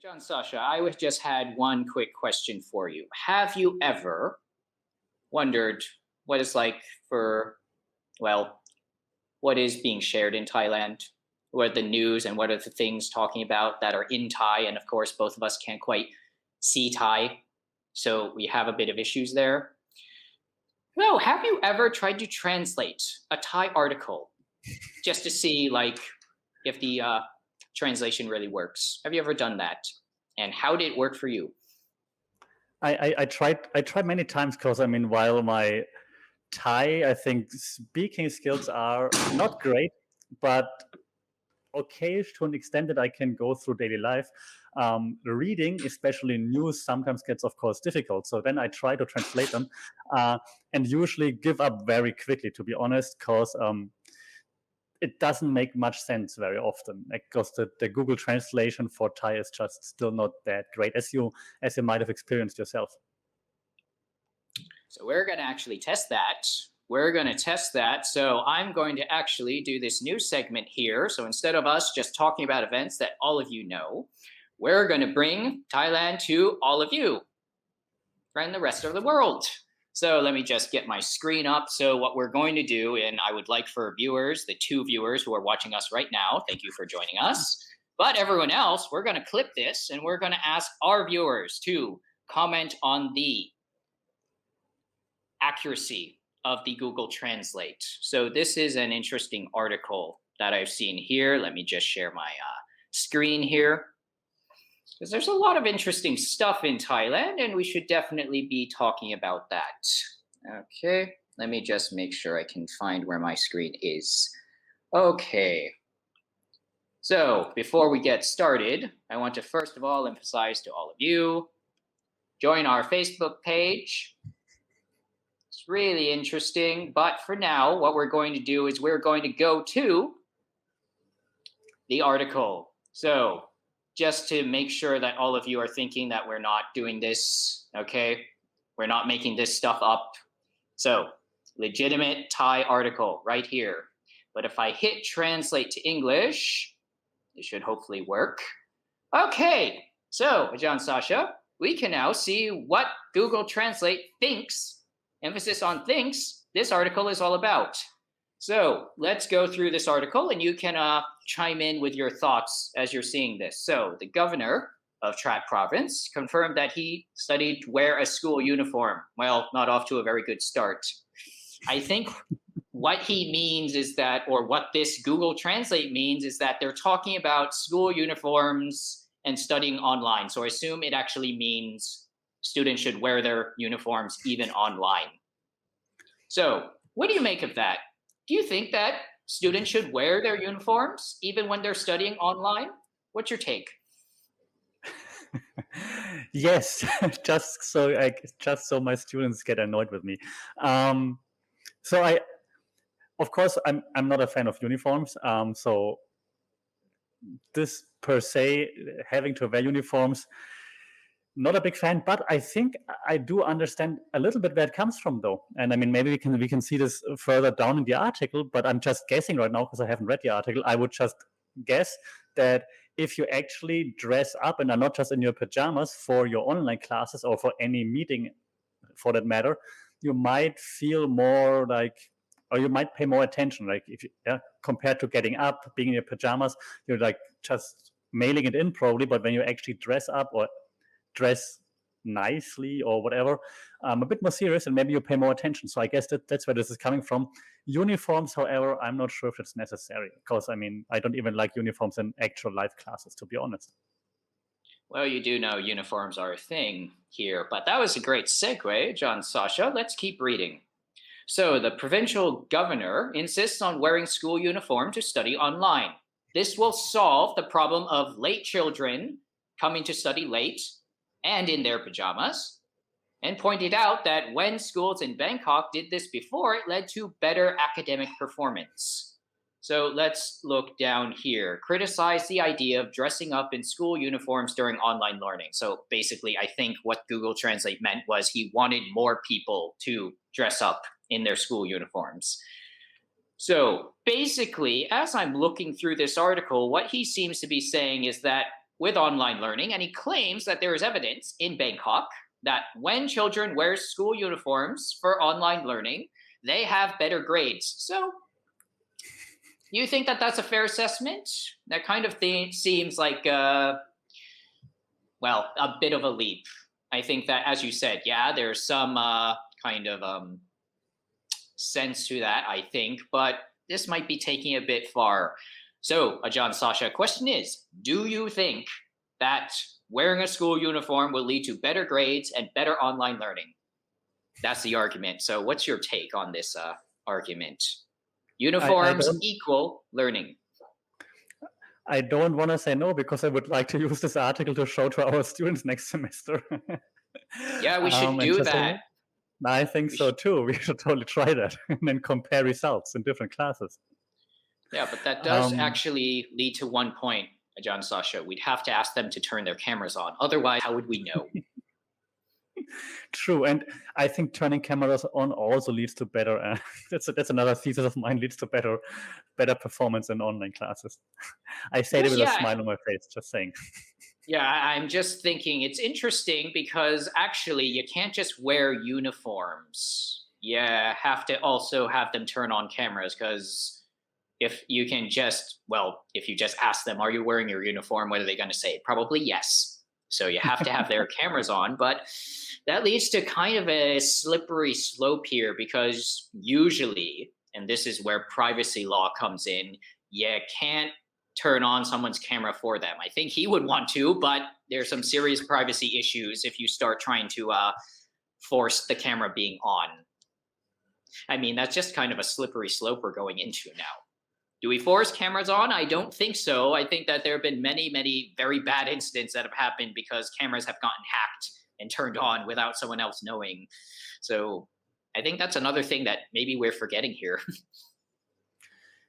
John Sasha, I would just had one quick question for you. Have you ever wondered what it's like for, well, what is being shared in Thailand? What are the news and what are the things talking about that are in Thai? And of course, both of us can't quite see Thai. So we have a bit of issues there. No, have you ever tried to translate a Thai article just to see like if the translation really works? Have you ever done that? And how did it work for you? I tried many times because while my Thai, I think speaking skills are not great, but okay to an extent that I can go through daily life. Reading, especially news, sometimes gets, of course, difficult. So then I try to translate them, and usually give up very quickly, to be honest, because it doesn't make much sense very often. Because the Google translation for Thai is just still not that great, as you might have experienced yourself. So we're going to actually test that. We're going to test that. So I'm going to actually do this new segment here. So instead of us just talking about events that all of you know, we're going to bring Thailand to all of you and the rest of the world. So let me just get my screen up. So what we're going to do, and I would like for viewers, the two viewers who are watching us right now, thank you for joining us. But everyone else, we're going to clip this and we're going to ask our viewers to comment on the accuracy of the Google Translate. So this is an interesting article that I've seen here. Let me just share my screen here, because there's a lot of interesting stuff in Thailand and we should definitely be talking about that. Okay, let me just make sure I can find where my screen is. Okay. So before we get started, I want to first of all emphasize to all of you, join our Facebook page. It's really interesting, but for now, what we're going to do is we're going to go to the article. So just to make sure that all of you are thinking that we're not doing this, okay? We're not making this stuff up. So legitimate Thai article right here. But if I hit translate to English, it should hopefully work. Okay, so Ajahn Sasha, we can now see what Google Translate thinks, emphasis on thinks, this article is all about. So let's go through this article and you can chime in with your thoughts as you're seeing this. So the governor of Trat province confirmed that he studied to wear a school uniform. Well, not off to a very good start. I think what he means is that, or what this Google Translate means is that they're talking about school uniforms and studying online. So I assume it actually means students should wear their uniforms even online. So what do you make of that? Do you think that students should wear their uniforms even when they're studying online? What's your take? Yes, just so my students get annoyed with me. So of course, I'm not a fan of uniforms. So this per se, having to wear uniforms, not a big fan, but I think I do understand a little bit where it comes from, though. And maybe we can see this further down in the article, but I'm just guessing right now because I haven't read the article. I would just guess that if you actually dress up and are not just in your pajamas for your online classes or for any meeting for that matter, you might feel more like, or you might pay more attention. Like if you, compared to getting up, being in your pajamas, you're like just mailing it in probably, but when you actually dress up or dress nicely or whatever, a bit more serious, and maybe you pay more attention. So I guess that's where this is coming from. Uniforms, however, I'm not sure if it's necessary, because I don't even like uniforms in actual life classes, to be honest. Well, you do know uniforms are a thing here, but that was a great segue, John Sasha. Let's keep reading. So the provincial governor insists on wearing school uniform to study online. This will solve the problem of late children coming to study late and in their pajamas, and pointed out that when schools in Bangkok did this before, it led to better academic performance. So let's look down here. Criticize the idea of dressing up in school uniforms during online learning. So basically, I think what Google Translate meant was he wanted more people to dress up in their school uniforms. So basically, as I'm looking through this article, what he seems to be saying is that with online learning, and he claims that there is evidence in Bangkok that when children wear school uniforms for online learning, they have better grades. So you think that that's a fair assessment? That kind of thing seems like, well, a bit of a leap. I think that, as you said, yeah, there's some kind of sense to that, I think, but this might be taking a bit far. So, Ajahn Sasha, question is, do you think that wearing a school uniform will lead to better grades and better online learning? That's the argument. So, what's your take on this argument? I Uniforms don't equal learning. I don't want to say no because I would like to use this article to show to our students next semester. Yeah, we should And do just say, that. I think We so sh- too. We should totally try that and then compare results in different classes. yeah, but that does Um, actually lead to one point, Ajahn Sasha. We'd have to ask them to turn their cameras on. Otherwise, how would we know? True, and I think turning cameras on also leads to better. That's another thesis of mine. Leads to better performance in online classes. I say it Yes, with a yeah, smile on my face. Just saying. yeah. I'm just thinking it's interesting because actually you can't just wear uniforms. You have to also have them turn on cameras because if you can just, well, if you just ask them, are you wearing your uniform? What are they going to say? Probably yes. So you have to have their cameras on, but that leads to kind of a slippery slope here because usually, and this is where privacy law comes in, you can't turn on someone's camera for them. I think he would want to, but there's some serious privacy issues if you start trying to force the camera being on. I mean, that's just kind of a slippery slope we're going into now. Do we force cameras on? I don't think so. I think that there have been many, many very bad incidents that have happened because cameras have gotten hacked and turned on without someone else knowing. So I think that's another thing that maybe we're forgetting here.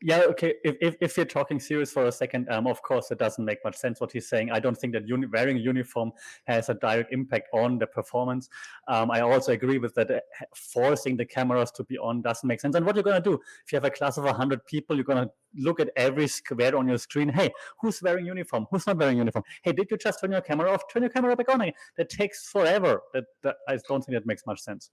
Yeah, okay. If you're talking serious for a second, of course, it doesn't make much sense what he's saying. I don't think that wearing a uniform has a direct impact on the performance. I also agree with that. Forcing the cameras to be on doesn't make sense. And what you're going to do if you have a class of 100 people, you're going to look at every square on your screen. Hey, who's wearing uniform? Who's not wearing uniform? Hey, did you just turn your camera off? Turn your camera back on again. That takes forever. I don't think that makes much sense.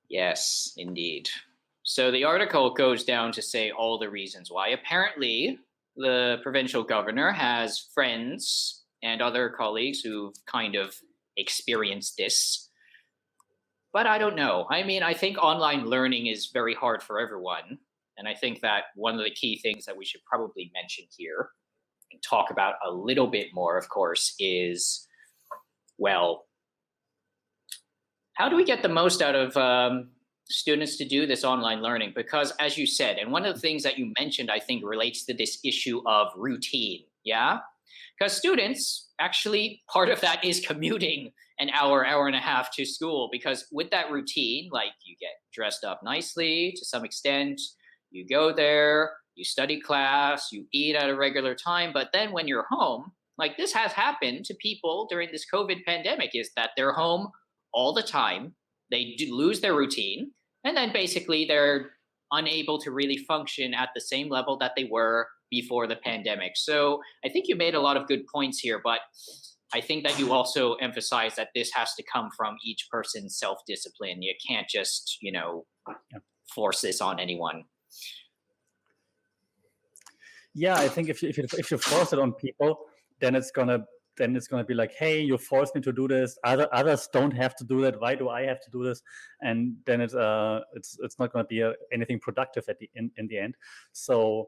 Yes, indeed. So the article goes down to say all the reasons why. Apparently, the provincial governor has friends and other colleagues who've kind of experienced this. But I don't know. I mean, I think online learning is very hard for everyone. And I think that one of the key things that we should probably mention here and talk about a little bit more, of course, is, well, how do we get the most out of students to do this online learning? Because as you said, and one of the things that you mentioned, I think relates to this issue of routine. Yeah. Because students actually, part of that is commuting an hour, hour and a half to school. Because with that routine, like you get dressed up nicely to some extent, you go there, you study class, you eat at a regular time. But then when you're home, like this has happened to people during this COVID pandemic, is that they're home all the time. They do lose their routine, and then basically they're unable to really function at the same level that they were before the pandemic. So I think you made a lot of good points here, but I think that you also emphasize that this has to come from each person's self-discipline. You can't just, force this on anyone. Yeah, I think if you force it on people, then it's gonna be like, hey, you forced me to do this. Others don't have to do that. Why do I have to do this? And then it's not gonna be anything productive at in the end. So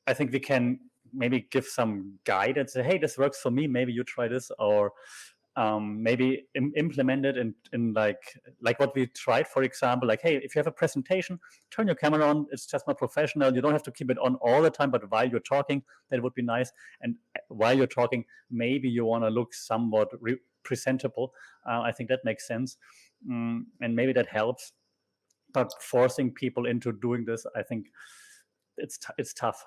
I think we can maybe give some guidance. Say, hey, this works for me. Maybe you try this, or maybe implement it in like what we tried, for example, like, hey, if you have a presentation, turn your camera on. It's just not professional. You don't have to keep it on all the time, but while you're talking, that would be nice. And while you're talking, maybe you want to look somewhat presentable. I think that makes sense. And maybe that helps. But forcing people into doing this, I think it's tough.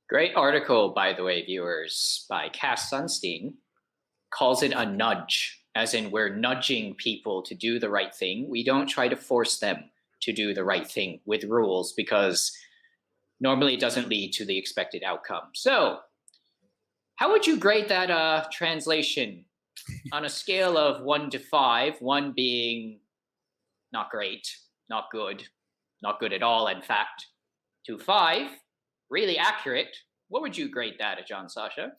Great article, by the way, viewers, by Cass Sunstein, calls it a nudge. as in we're nudging people to do the right thing. We don't try to force them to do the right thing with rules because normally it doesn't lead to the expected outcome. So, how would you grade that translation on a scale of 1 to 5? 1 being not great, not good at all, in fact, to 5, really accurate. What would you grade that, Ajahn Sasha?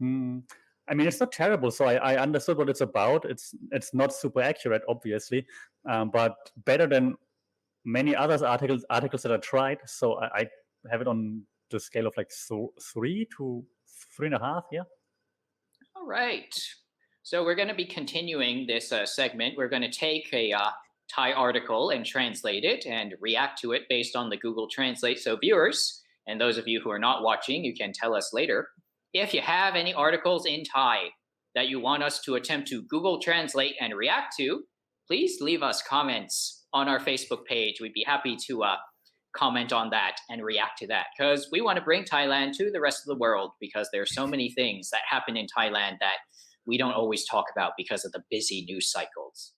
Hmm. I mean, it's not terrible. So I understood what it's about. It's not super accurate, obviously, but better than many other articles that I tried. So I have it on the scale of like 3 to 3.5. Yeah. All right. So we're going to be continuing this segment. We're going to take a Thai article and translate it and react to it based on the Google Translate. So viewers, and those of you who are not watching, you can tell us later. If you have any articles in Thai that you want us to attempt to Google Translate and react to, please leave us comments on our Facebook page. We'd be happy to comment on that and react to that because we want to bring Thailand to the rest of the world because there are so many things that happen in Thailand that we don't always talk about because of the busy news cycles.